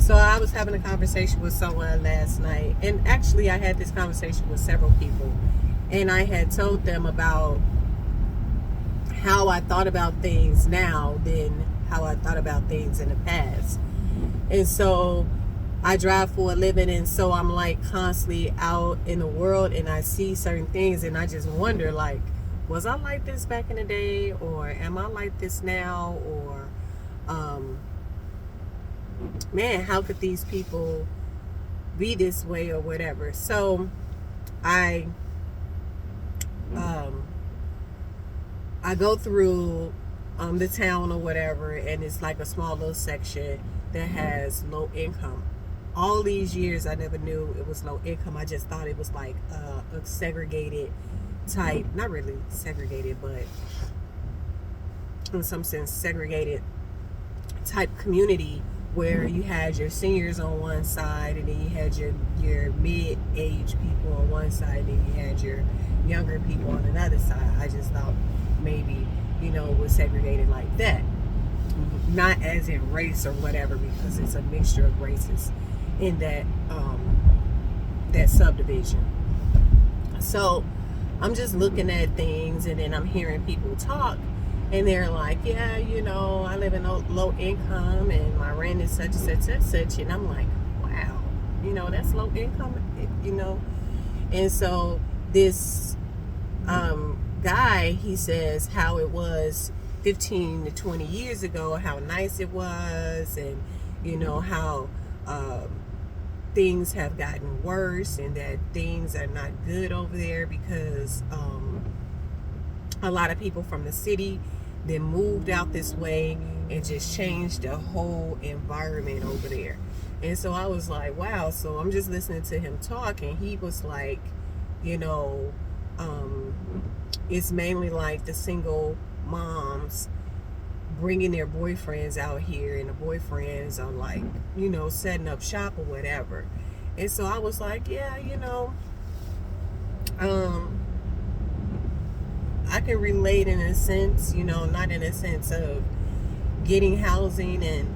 So I was having a conversation with someone last night, and actually I had this conversation with several people, and I had told them about how I thought about things now than how I thought about things in the past. And so I drive for a living, and so I'm like constantly out in the world, and I see certain things, and I just wonder, like, was I like this back in the day, or am I like this now, or man, how could these people be this way or whatever. So I go through the town or whatever, and it's like a small little section that has low income. All these years I never knew it was low income. I just thought it was like a segregated type, not really segregated, but in some sense segregated type community, where you had your seniors on one side, and then you had your mid-age people on one side, and then you had your younger people on another side. I just thought maybe, it was segregated like that. Not as in race or whatever, because it's a mixture of races in that that subdivision. So I'm just looking at things, and then I'm hearing people talk, and they're like, yeah, I live in low income, and my rent is such and such and such. And I'm like, wow, that's low income, And so this guy, he says how it was 15 to 20 years ago, how nice it was, and, how things have gotten worse, and that things are not good over there because a lot of people from the city then moved out this way and just changed the whole environment over there. And so I was like, wow. So I'm just listening to him talk, and he was like, it's mainly like the single moms bringing their boyfriends out here, and the boyfriends are like, setting up shop or whatever. And so I was like, yeah, I can relate in a sense, not in a sense of getting housing and,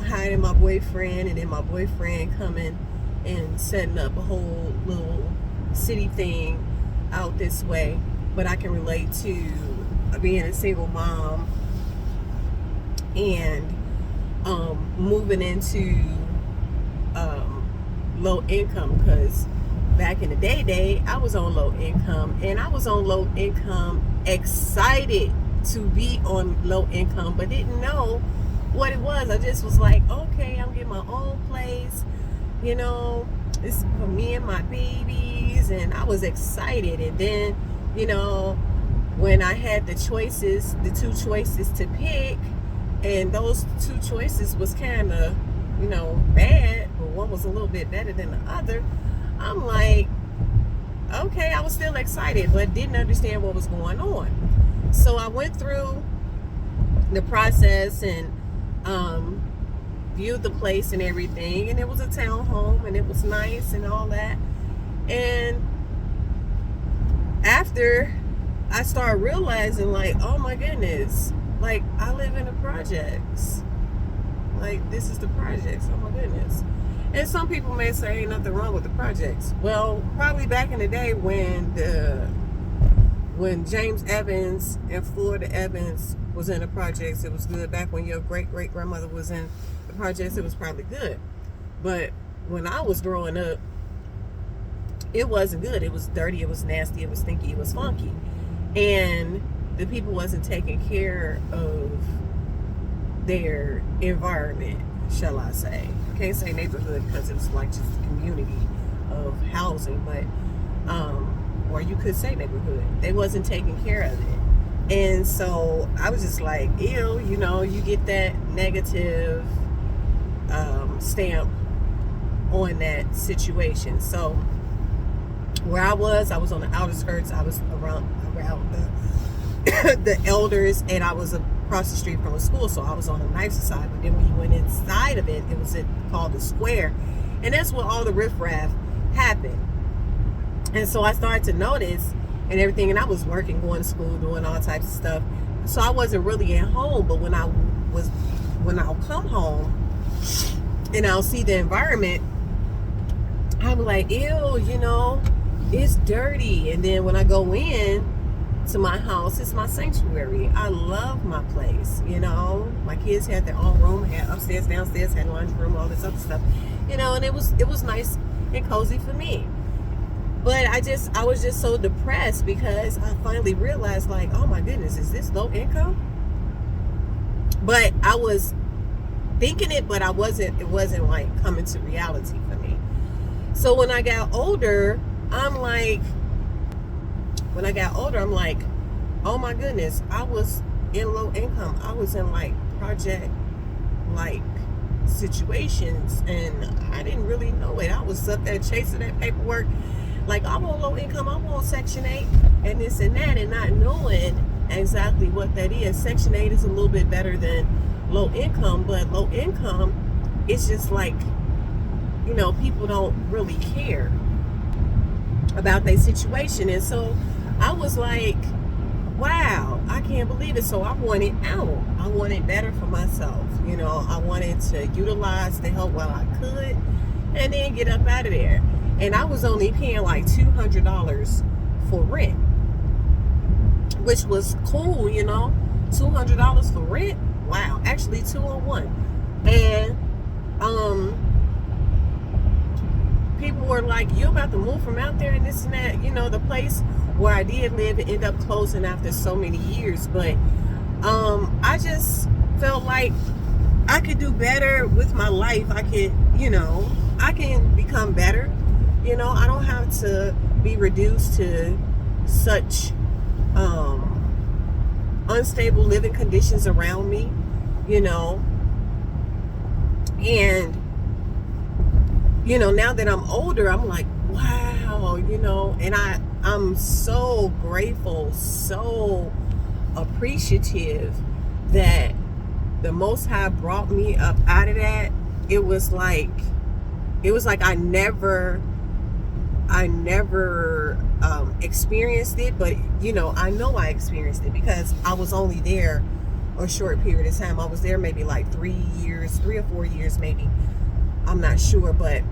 hiring my boyfriend, and then my boyfriend coming and setting up a whole little city thing out this way. But I can relate to being a single mom and moving into low income, because back in the day, I was on low income, and I was on low income excited to be on low income, but didn't know what it was. I just was like, okay, I'm getting my own place, it's for me and my babies, and I was excited. And then, when I had the two choices to pick, and those two choices was kind of, bad, but one was a little bit better than the other, I'm like, okay, I was still excited, but didn't understand what was going on. So I went through the process and viewed the place and everything, and it was a townhome, and it was nice and all that. And after I started realizing, like, oh my goodness, like, I live in the projects. Like, this is the projects. Oh my goodness. And some people may say ain't nothing wrong with the projects. Well, probably back in the day when James Evans and Florida Evans was in the projects, it was good. Back when your great-great-grandmother was in the projects, it was probably good. But when I was growing up, it wasn't good. It was dirty, it was nasty, it was stinky, it was funky. And the people wasn't taking care of their environment, shall I say. I can't say neighborhood because it was like just a community of housing, but or you could say neighborhood. They wasn't taking care of it. And so I was just like, ew, you get that negative stamp on that situation. So where I was on the outer skirts. I was around the elders, and I was across the street from a school, so I was on the nicer side. But then when you went inside of it, it was called the square, and that's where all the riffraff happened. And so I started to notice and everything, and I was working, going to school, doing all types of stuff, so I wasn't really at home. But when I would come home and I'll see the environment, I'm like, ew, it's dirty. And then when I go in to my house, it's my sanctuary. I love my place. My kids had their own room, had upstairs, downstairs, had laundry room, all this other stuff. And it was nice and cozy for me. But I was just so depressed because I finally realized, like, oh my goodness, is this low income? But I was thinking it, but it wasn't like coming to reality for me. So when I got older, I'm like, oh my goodness, I was in low income. I was in like project like situations, and I didn't really know it. I was up there chasing that paperwork, like, I want low income, I want Section 8 and this and that, and not knowing exactly what that is. Section 8 is a little bit better than low income, but low income, it's just like, people don't really care about their situation. And so I was like, wow, I can't believe it. So I wanted out. I wanted better for myself. I wanted to utilize the help while I could and then get up out of there. And I was only paying like $200 for rent, which was cool, $200 for rent. Wow, actually 201. And people were like, you about to move from out there and this and that. The place where I did live, it ended up closing after so many years. But I just felt like I could do better with my life. I could, I can become better. I don't have to be reduced to such unstable living conditions around me, and now that I'm older, I'm like, wow, and I'm so grateful, so appreciative that the Most High brought me up out of that. It was like I never experienced it, but I know I experienced it because I was only there a short period of time. I was there maybe like 3 or 4 years maybe. I'm not sure, but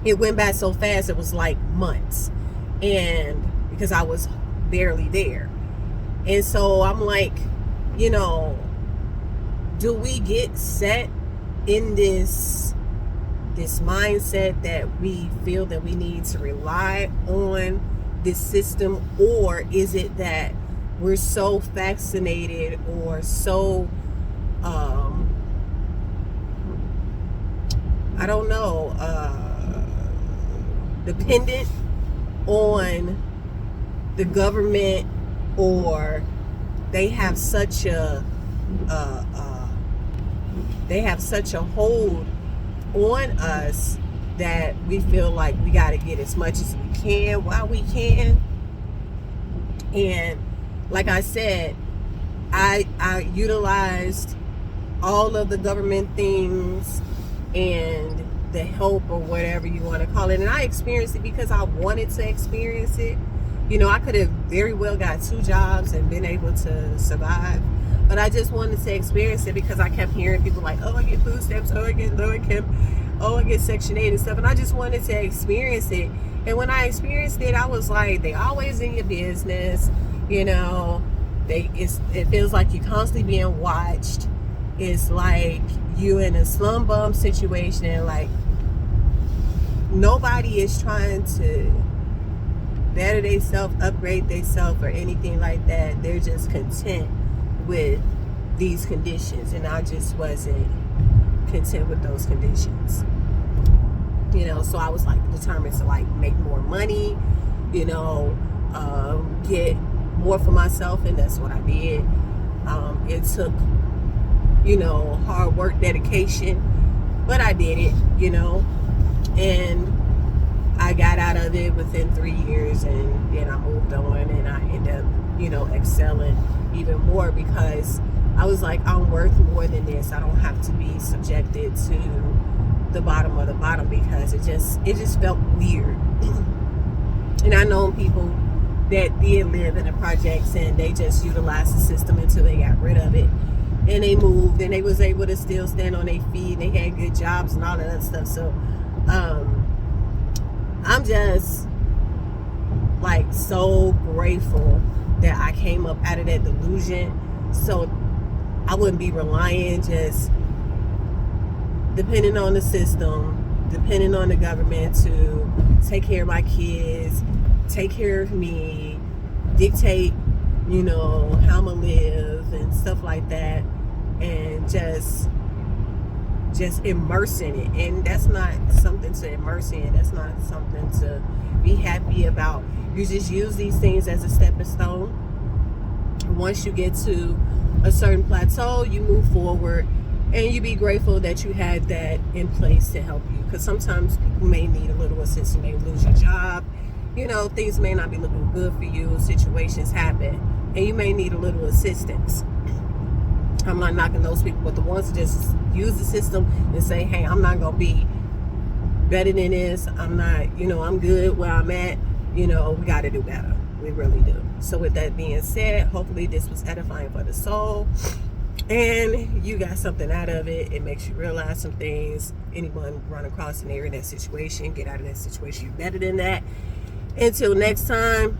it went by so fast, it was like months. And because I was barely there. And so I'm like, do we get set in this mindset that we feel that we need to rely on this system, or is it that we're so fascinated or so I don't know, dependent on the government, or they have such a hold on us that we feel like we got to get as much as we can while we can. And like I said, I utilized all of the government things and the help, or whatever you want to call it, and I experienced it because I wanted to experience it. I could have very well got 2 jobs and been able to survive, but I just wanted to experience it because I kept hearing people like, oh, I get food stamps, oh, I get low income, oh, I get Section 8 and stuff, and I just wanted to experience it. And when I experienced it, I was like, they always in your business, it feels like you're constantly being watched. It's like you in a slum bum situation, like nobody is trying to better themselves, upgrade themselves, or anything like that. They're just content with these conditions, and I just wasn't content with those conditions. So I was like determined to like make more money, get more for myself, and that's what I did. It took hard work, dedication, but I did it, and I got out of it within 3 years, and then I moved on, and I ended up, excelling even more because I was like, I'm worth more than this. I don't have to be subjected to the bottom of the bottom, because it just felt weird. And I know people that did live in the projects and they just utilized the system until they got rid of it. and they moved, and they was able to still stand on their feet, and they had good jobs and all of that stuff. So I'm just like so grateful that I came up out of that delusion, so I wouldn't be relying, just depending on the system, depending on the government to take care of my kids, take care of me, dictate, you know, how I'm gonna live and stuff like that, and just immerse in it. And that's not something to immerse in. That's not something to be happy about. You just use these things as a stepping stone. Once you get to a certain plateau, you move forward, and you be grateful that you had that in place to help you. Because sometimes people may need a little assistance. You may lose your job. You know, things may not be looking good for you. Situations happen, and you may need a little assistance. I'm not knocking those people, but the ones that just use the system and say, hey, I'm not going to be better than this. I'm not, you know, I'm good where I'm at. You know, we got to do better. We really do. So with that being said, hopefully this was edifying for the soul, and you got something out of it. It makes you realize some things. Anyone run across an area in that situation, get out of that situation. You're better than that. Until next time,